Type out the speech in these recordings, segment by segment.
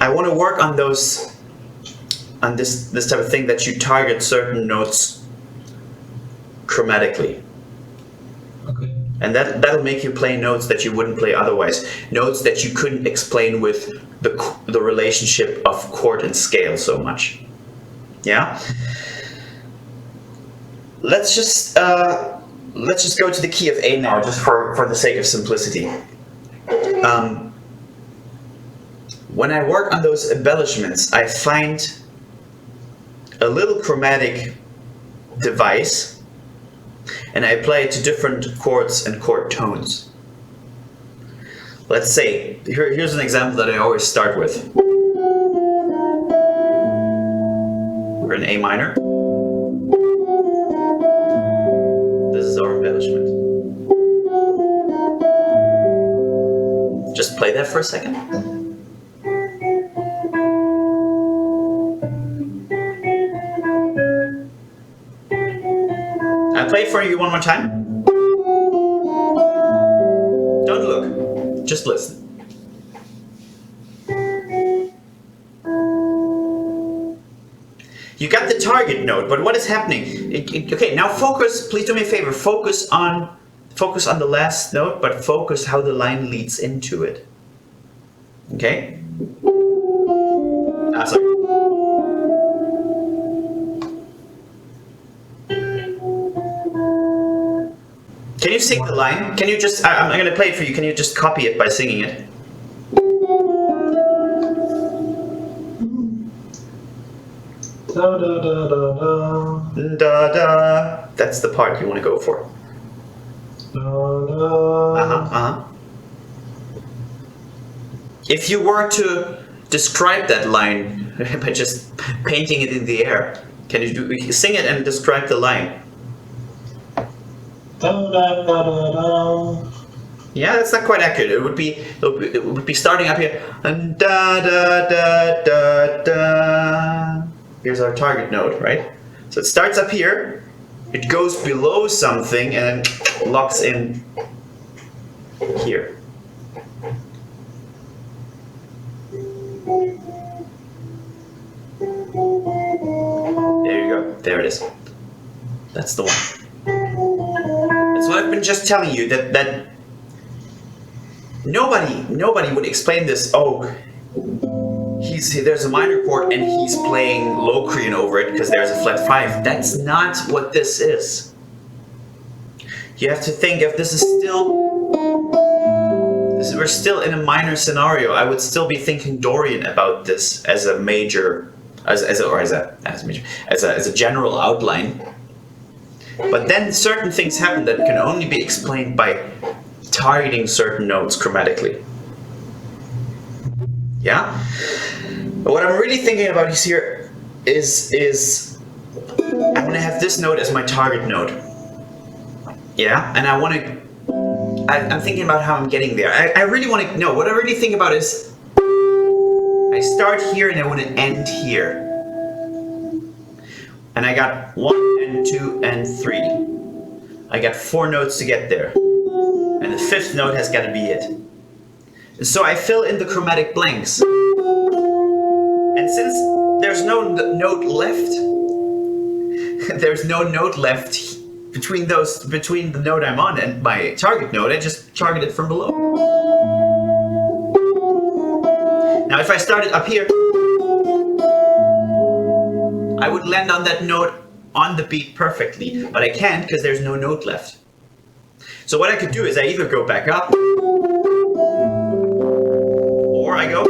I want to work on those, on this type of thing that you target certain notes chromatically. Okay. And that'll make you play notes that you wouldn't play otherwise. Notes that you couldn't explain with the relationship of chord and scale so much. Yeah? Let's just go to the key of A now, just for the sake of simplicity. When I work on those embellishments, I find a little chromatic device, and I apply it to different chords and chord tones. Let's say, here's an example that I always start with. We're in A minor. This is our embellishment. Just play that for a second. I'll play it for you one more time. Don't look, just listen. You got the target note, but what is happening? Okay, now focus, please do me a favor, focus on the last note, but focus how the line leads into it. Okay? Sorry. Can you sing the line? Can you just, I'm going to play it for you, can you just copy it by singing it? Da da da da da. Da da. That's the part you want to go for. Da da. If you were to describe that line by just painting it in the air, can you sing it and describe the line? Da da da da da. Yeah, that's not quite accurate. It would be starting up here and da da da da da. Here's our target note, right? So it starts up here, it goes below something, and then locks in here. There you go. There it is. That's the one. That's what I've been just telling you, that nobody would explain this. Oh, there's a minor chord and he's playing Locrian over it because there's a flat 5. That's not what this is. You have to think if this is we're still in a minor scenario. I would still be thinking Dorian about this as a major, as a general outline. But then certain things happen that can only be explained by targeting certain notes chromatically. Yeah? But what I'm really thinking about here is I want to have this note as my target note. Yeah? And I'm thinking about how I'm getting there. I really want to know, what I really think about is I start here and I want to end here. And I got 1 and 2 and 3. I got 4 notes to get there. And the 5th note has got to be it. And so I fill in the chromatic blanks. And since there's no note left, between the note I'm on and my target note, I just target it from below. Now if I started up here, I would land on that note on the beat perfectly, but I can't because there's no note left. So what I could do is I either go back up, or I go.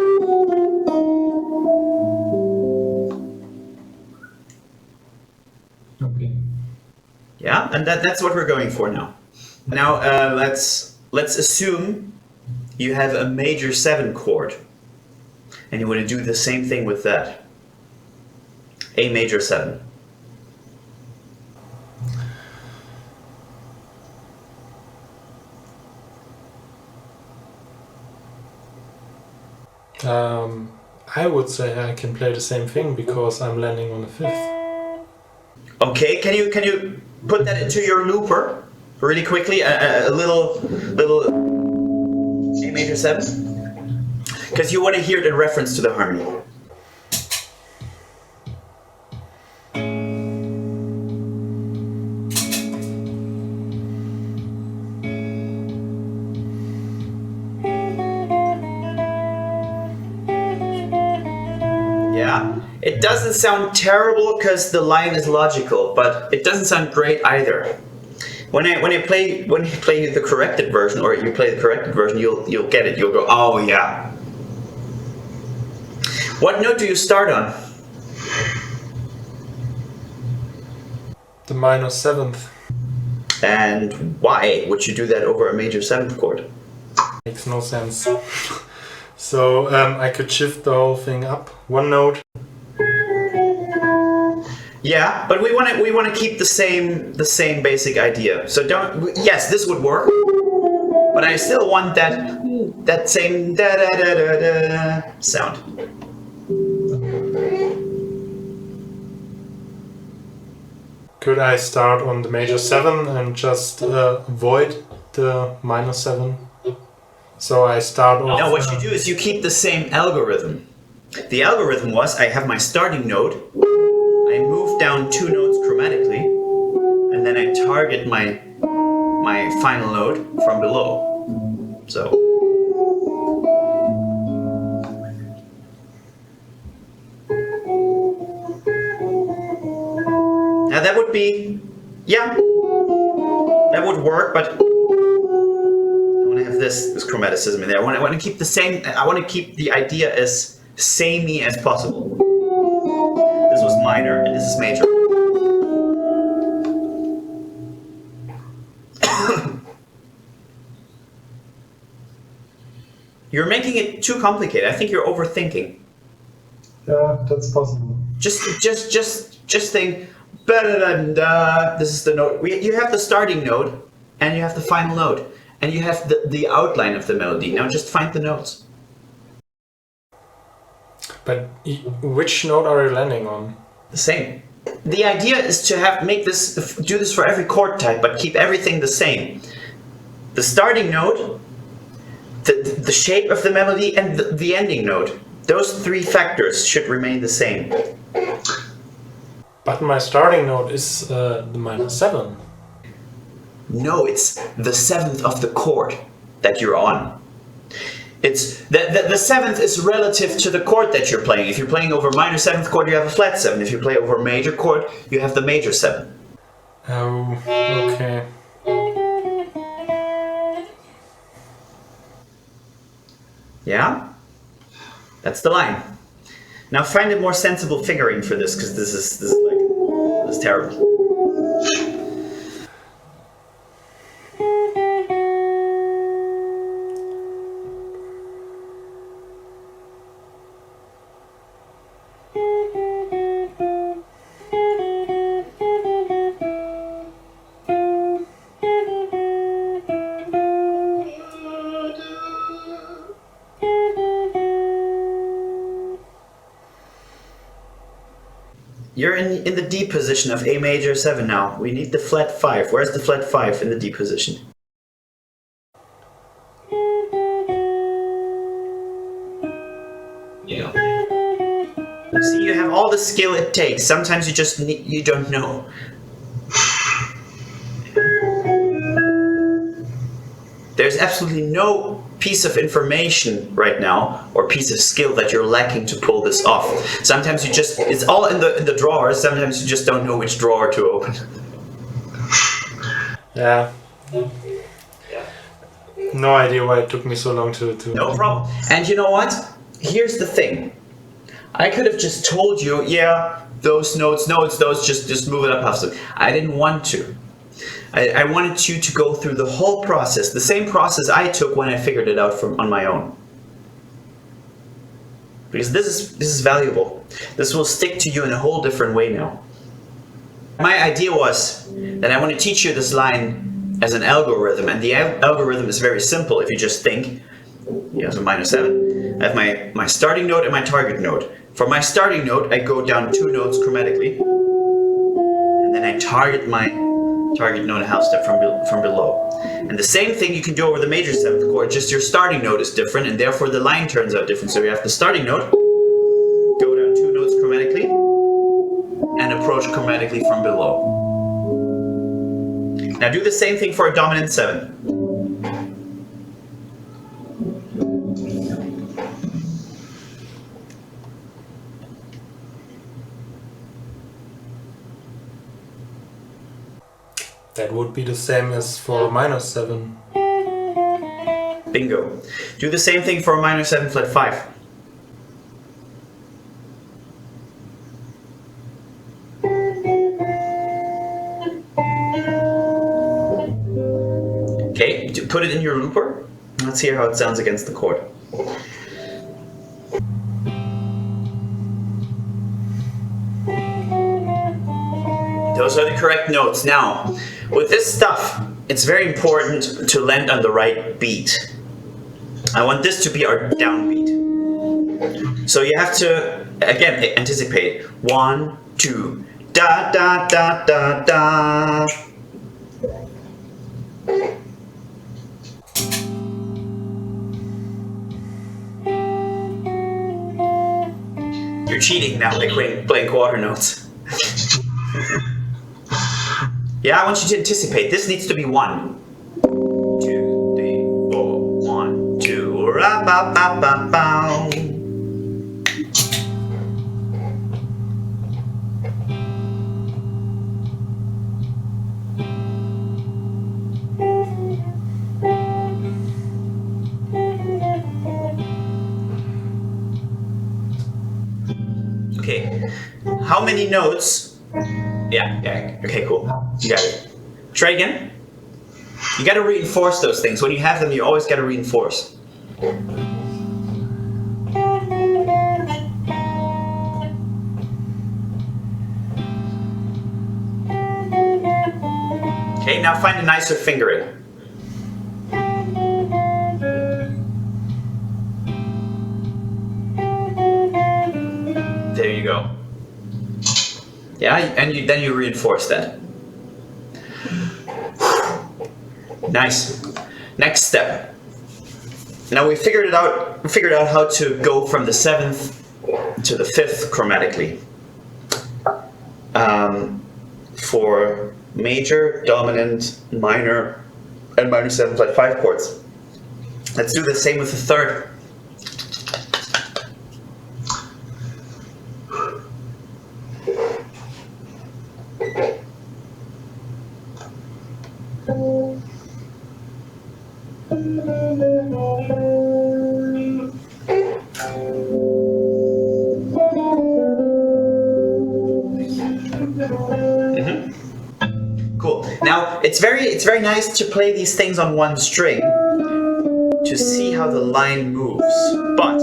Okay. Yeah, and that's what we're going for now. Now let's assume you have a major 7 chord, and you want to do the same thing with that. A major 7. I would say I can play the same thing because I'm landing on the 5th. Okay, can you put that into your looper really quickly? A little A major 7. because you want to hear it in reference to the harmony. Yeah, it doesn't sound terrible because the line is logical, but it doesn't sound great either. When you play the corrected version, or you play the corrected version, you'll get it. You'll go, oh yeah. What note do you start on? The minor seventh. And why would you do that over a major seventh chord? Makes no sense. So I could shift the whole thing up one note. Yeah, but we want to keep the same basic idea. So yes, this would work, but I still want that same da da da da da sound. Could I start on the major 7 and just avoid the minor 7? So I start off... No, what you do is you keep the same algorithm. The algorithm was, I have my starting note, I move down 2 notes chromatically, and then I target my final note from below. So... Now that would be, yeah, that would work, but I want to have this chromaticism in there. I want to keep the same, I want to keep the idea as samey as possible. This was minor and this is major. You're making it too complicated. I think you're overthinking. Yeah, that's possible. Just think, ba-da-da-da, this is the note. You have the starting note, and you have the final note, and you have the outline of the melody. Now just find the notes. But which note are you landing on? The same. The idea is to do this for every chord type, but keep everything the same. The starting note, the shape of the melody, and the ending note. Those 3 factors should remain the same. But my starting note is the minor 7. No, it's the 7th of the chord that you're on. It's the 7th is relative to the chord that you're playing. If you're playing over minor 7th chord, you have a flat 7. If you play over a major chord, you have the major 7. Oh, okay. Yeah? That's the line. Now find a more sensible fingering for this, because this is terrible. You're in the D position of A major 7 now. We need the flat 5. Where's the flat 5 in the D position? Yeah. You see, you have all the skill it takes. Sometimes you don't know. There's absolutely no piece of information right now or piece of skill that you're lacking to pull this off. Sometimes it's all in the drawers. Sometimes you just don't know which drawer to open. Yeah. No idea why it took me so long to... No problem. And you know what? Here's the thing. I could have just told you, yeah, those notes, just move it up half step. I didn't want to. I wanted you to go through the whole process, the same process I took when I figured it out on my own. Because this is valuable. This will stick to you in a whole different way now. My idea was that I want to teach you this line as an algorithm, and the algorithm is very simple if you just think. Yeah, so minor 7. I have my starting note and my target note. For my starting note, I go down 2 notes chromatically, and then I target my target note a half step from below. And the same thing you can do over the major 7th chord, just your starting note is different, and therefore the line turns out different. So you have the starting note, go down 2 notes chromatically, and approach chromatically from below. Now do the same thing for a dominant 7. That would be the same as for a minor 7. Bingo. Do the same thing for a minor 7 flat 5. Okay, put it in your looper. Let's hear how it sounds against the chord. Those are the correct notes. Now, with this stuff, it's very important to land on the right beat. I want this to be our downbeat. So you have to, again, anticipate. 1, 2, da da da da da. You're cheating now, like playing quarter notes. Yeah, I want you to anticipate. This needs to be 1, 2, 3, 4. 1, 2, ra ba ba ba ba. Okay, how many notes? Yeah, okay, cool. You got it. Try again. You gotta reinforce those things. When you have them, you always gotta reinforce. Okay, now find a nicer fingering. There you go. Yeah, and then you reinforce that. Nice. Next step. Now we figured out how to go from the 7th to the 5th chromatically. For major, dominant, minor, and minor 7 flat 5 chords. Let's do the same with the 3rd. Cool. Now it's very nice to play these things on one string to see how the line moves, but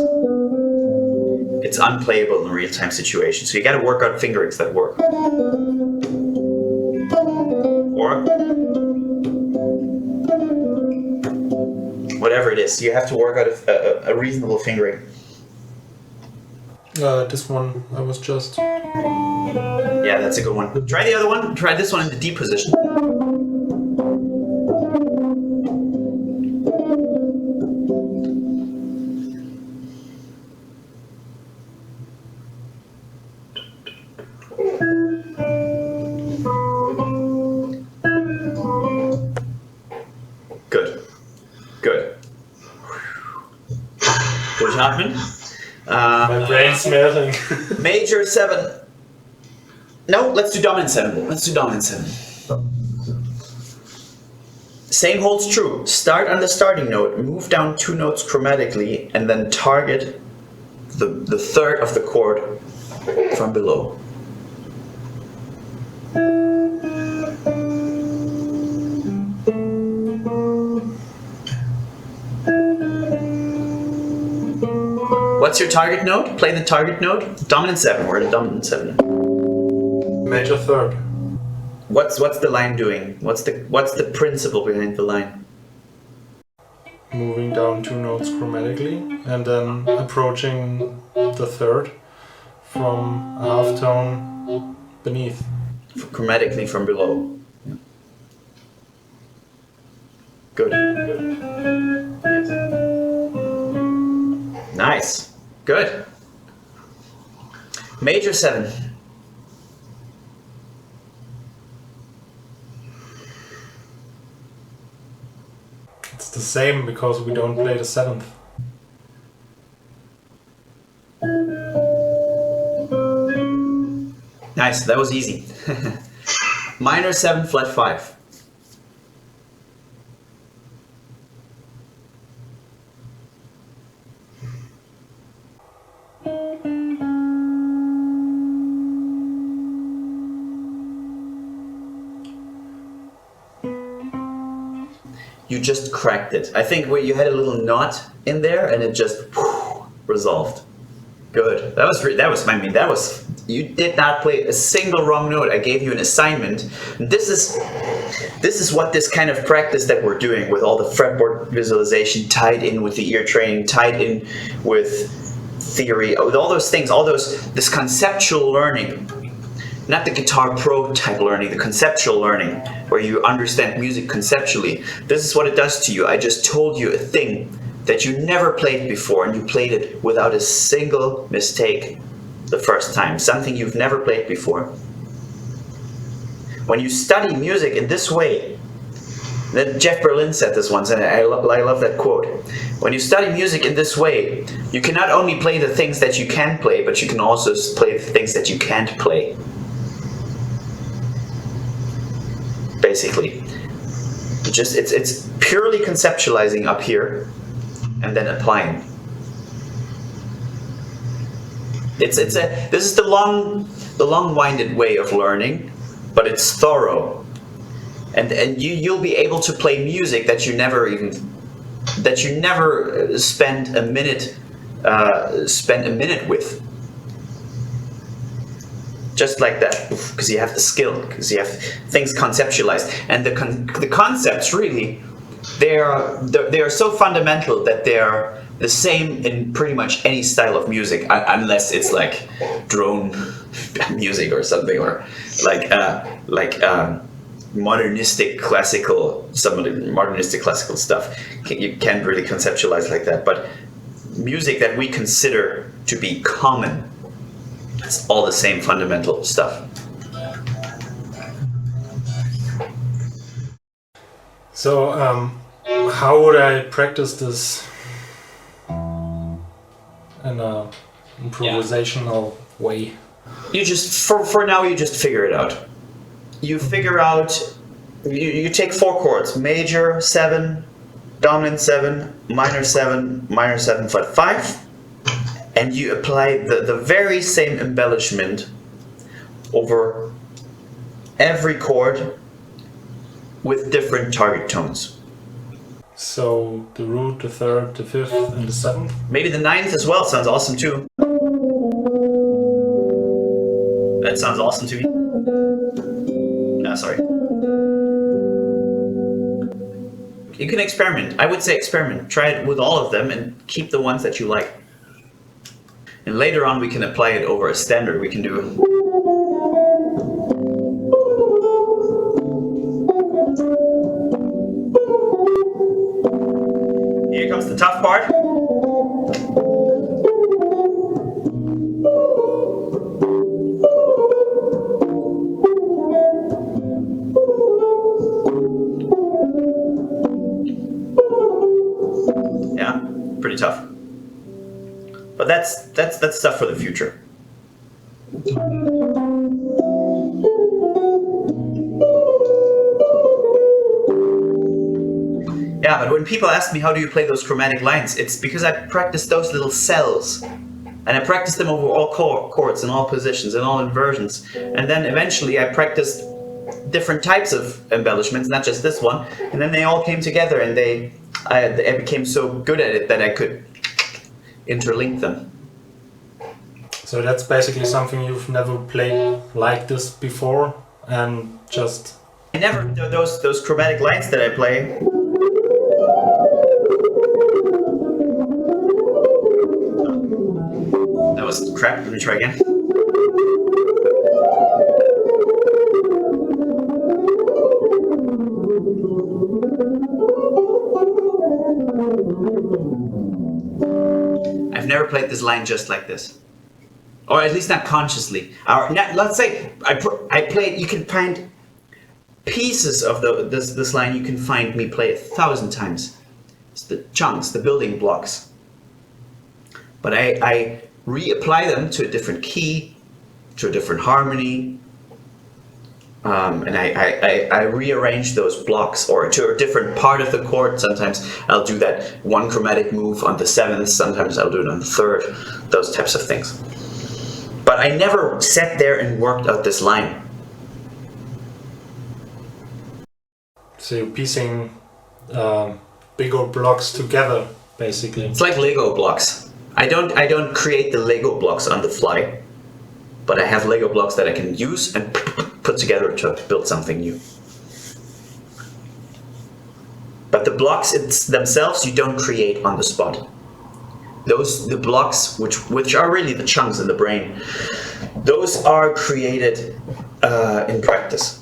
it's unplayable in a real-time situation. So you got to work out fingerings that work. Or whatever it is, you have to work out a reasonable fingering. This one I was just... Yeah, that's a good one. Try the other one. Try this one in the D position. Good. Good. Good job, My brain's melting. Major 7. No, let's do dominant 7. Let's do dominant 7. Same holds true. Start on the starting note, move down 2 notes chromatically, and then target the 3rd of the chord from below. What's your target note? Play the target note. Dominant 7. We're in dominant 7. Major 3rd. What's the line doing? What's the principle behind the line? Moving down 2 notes chromatically and then approaching the 3rd from a half tone beneath. Chromatically from below. Good. Nice. Good. Major 7. It's the same because we don't play the 7th. Nice, that was easy. Minor 7, flat 5. You just cracked it. I think where you had a little knot in there and it just resolved. Good. That was you did not play a single wrong note. I gave you an assignment. This is what this kind of practice that we're doing with all the fretboard visualization tied in with the ear training, tied in with theory, with all those things, this conceptual learning. Not the Guitar Pro type learning, the conceptual learning, where you understand music conceptually. This is what it does to you. I just told you a thing that you never played before, and you played it without a single mistake the first time. Something you've never played before. When you study music in this way, then Jeff Berlin said this once, and I love that quote. When you study music in this way, you can not only play the things that you can play, but you can also play the things that you can't play. Basically, it's purely conceptualizing up here, and then applying. This is the long-winded way of learning, but it's thorough, and you'll be able to play music that you never spend a minute with. Just like that, because you have the skill, because you have things conceptualized, and the concepts really, they are so fundamental that they are the same in pretty much any style of music, unless it's like drone music or something, or like modernistic classical stuff. You can't really conceptualize like that, but music that we consider to be common, it's all the same fundamental stuff. So, how would I practice this in a improvisational way? You just, for now, you just figure it out. You figure out, you take 4 chords: major 7, dominant 7, minor 7, flat 5. And you apply the very same embellishment over every chord with different target tones. So the root, the 3rd, the 5th, and the 7th? Maybe the 9th as well sounds awesome too. That sounds awesome to me. No, sorry. You can experiment. I would say experiment. Try it with all of them and keep the ones that you like. And later on we can apply it over a standard. We can do here comes the tough part. Yeah, pretty tough. But that's stuff for the future. Yeah, but when people ask me how do you play those chromatic lines, it's because I practice those little cells. And I practice them over all chords and all positions and all inversions. And then eventually I practiced different types of embellishments, not just this one. And then they all came together, and I became so good at it that I could interlink them. So that's basically something you've never played like this before, and just... I never, those chromatic lines that I play, that was crap. Let me try again. never played this line just like this, or at least not consciously. Let's say I played. You can find pieces of this line. You can find me play 1,000 times. It's the chunks, the building blocks. But I reapply them to a different key, to a different harmony, and I rearrange those blocks or to a different part of the chord. Sometimes I'll do that one chromatic move on the 7th, sometimes I'll do it on the 3rd, those types of things. But I never sat there and worked out this line. So you're piecing bigger blocks together, basically. It's like Lego blocks. I don't create the Lego blocks on the fly, but I have Lego blocks that I can use and put together to build something new. But the blocks themselves you don't create on the spot. The blocks which are really the chunks in the brain, those are created in practice.